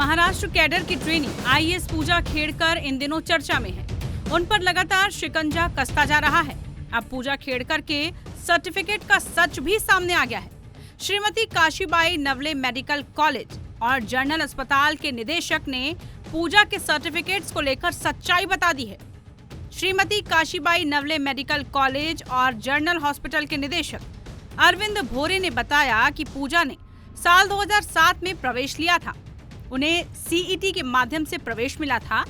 Maharashtra cadre की trainee IAS पूजा खेड़कर इन दिनों चर्चा में है। उन पर लगातार शिकंजा कसता जा रहा है। अब पूजा खेड़कर के सर्टिफिकेट का सच भी सामने आ गया है। श्रीमती काशीबाई नवले मेडिकल कॉलेज और जनरल अस्पताल के निदेशक ने पूजा के सर्टिफिकेट्स को लेकर सच्चाई बता दी है। श्रीमती काशीबाई नवले मेडिकल कॉलेज और जनरल हॉस्पिटल के निदेशक अरविंद भोरे ने बताया कि पूजा ने साल 2007 में प्रवेश लिया था। उन्हें सीईटी के माध्यम से प्रवेश मिला था,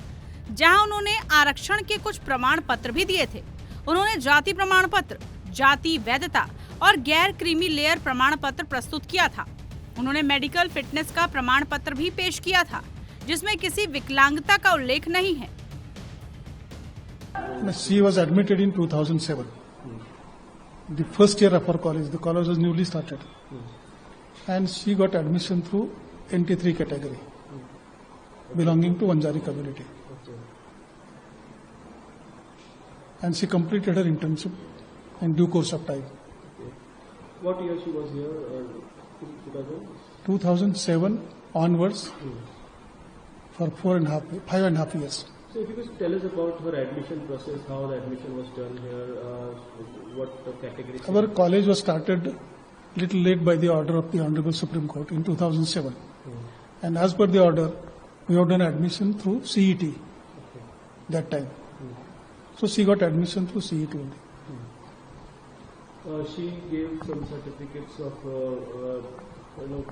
जहां उन्होंने आरक्षण के कुछ प्रमाण पत्र भी दिए थे। उन्होंने जाति प्रमाण पत्र, जाति वैधता और गैर क्रीमी लेयर प्रमाण पत्र प्रस्तुत किया था। उन्होंने मेडिकल फिटनेस का प्रमाण पत्र भी पेश किया था, जिसमें किसी विकलांगता का उल्लेख नहीं है। She was admitted in 2007. The first year of her college. The college was newly started. And she got admission through NT3 category, belonging to Vanjari community. And she completed her internship in due course of time. What year she was here? 2007 onwards for 5.5 years. So if you could tell us about her admission process, how the admission was done here, what the category? Our college was started little late by the order of the Honorable Supreme Court in 2007. And as per the order, we have done admission through CET that time. So she got admission through CET only. She gave some certificates of,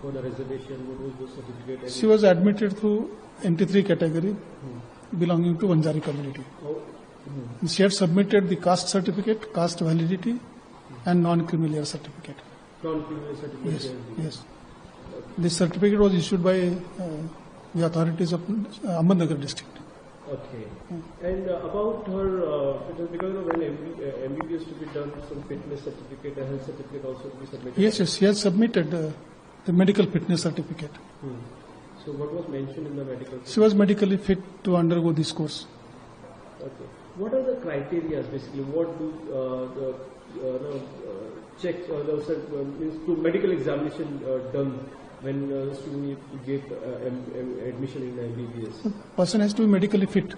for the reservation. What was the certificate? She was admitted through NT3 category, belonging to Vanjari community. She had submitted the caste certificate, caste validity, and non-creamy layer certificate. Non-criminal certificate? Yes. This certificate was issued by the authorities of Ahmednagar district. Okay. And about her, because when MBBS to be done, some fitness certificate, a health certificate also to be submitted? Yes, she has submitted the medical fitness certificate. So what was mentioned in the medical? She was medically fit to undergo this course. Okay. What are the criteria basically? What do the checks or means to medical examination done when student get admission in MBBS? The person has to be medically fit.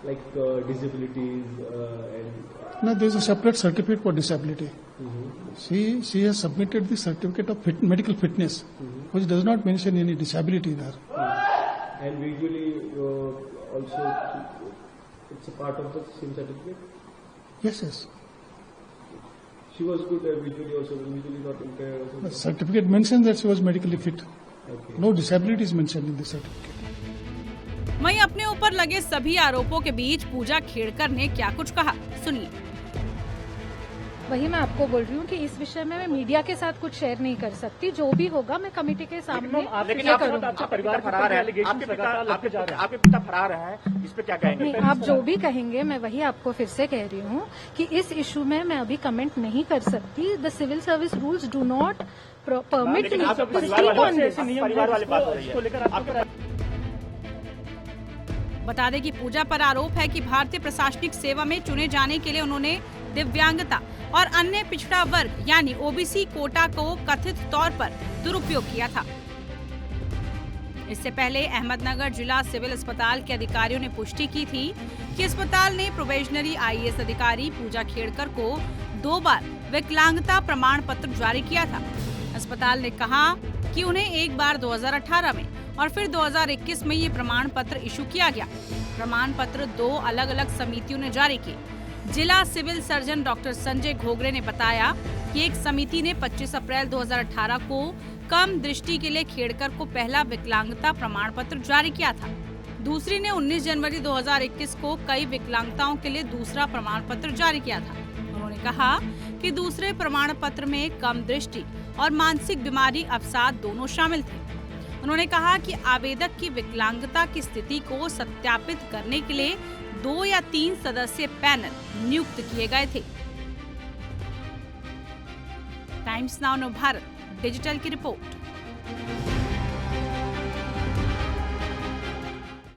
Like disabilities and... No, there is a separate certificate for disability. She has submitted the certificate of medical fitness, which does not mention any disability there. And visually also it's a part of the same certificate? Yes. She was good visually also, visually not impaired also? The certificate mentions that she was medically fit. Okay. No disability is mentioned in the certificate. वहीं अपने ऊपर लगे सभी आरोपों के बीच पूजा खेड़कर ने क्या कुछ कहा, सुनिए। वही मैं आपको बोल रही हूँ कि इस विषय में मैं मीडिया के साथ कुछ शेयर नहीं कर सकती। जो भी होगा मैं कमेटी के सामने करूँगी। आपका परिवार फरार है, आपके पिता फरार हैं, इस पे क्या कहेंगे? नहीं, आप जो भी कहेंगे मैं वही आपको फिर से कह रही हूँ कि इस इशू में मैं अभी कमेंट नहीं कर सकती। The civil service rules do not permit me to speak on this. परिवार वाली बात हो रही है। बता दें कि पूजा पर आरोप है कि भारतीय प्रशासनिक सेवा में चुने जाने के लिए उन्होंने दिव्यांगता और अन्य पिछड़ा वर्ग यानी ओबीसी कोटा को कथित तौर पर दुरुपयोग किया था। इससे पहले अहमदनगर जिला सिविल अस्पताल के अधिकारियों ने पुष्टि की थी कि अस्पताल ने प्रोबेशनरी आईएएस अधिकारी पूजा खेड़कर को 2 बार विकलांगता प्रमाण पत्र जारी किया था। अस्पताल ने कहा कि उन्हें एक बार 2018 में और फिर 2021 में ये प्रमाण पत्र इशू किया गया। प्रमाण पत्र 2 अलग अलग समितियों ने जारी किए। जिला civil surgeon doctor Sanjay Ghogare ने बताया कि एक समिति ने 25 अप्रैल 2018 को कम दृष्टि के लिए खेड़कर को पहला विकलांगता प्रमाण पत्र जारी किया था। दूसरी ने 19 जनवरी 2021 को कई विकलांगताओं के लिए दूसरा प्रमाण पत्र जारी किया था। उन्होंने कहा कि दूसरे प्रमाण पत्र में कम दृष्टि और मानसिक बीमारी अवसाद दोनों शामिल थे। उन्होंने कहा कि आवेदक की विकलांगता की स्थिति को सत्यापित करने के लिए 2 या 3 सदस्यीय पैनल नियुक्त किए गए थे। टाइम्स नाउ भारत डिजिटल की रिपोर्ट।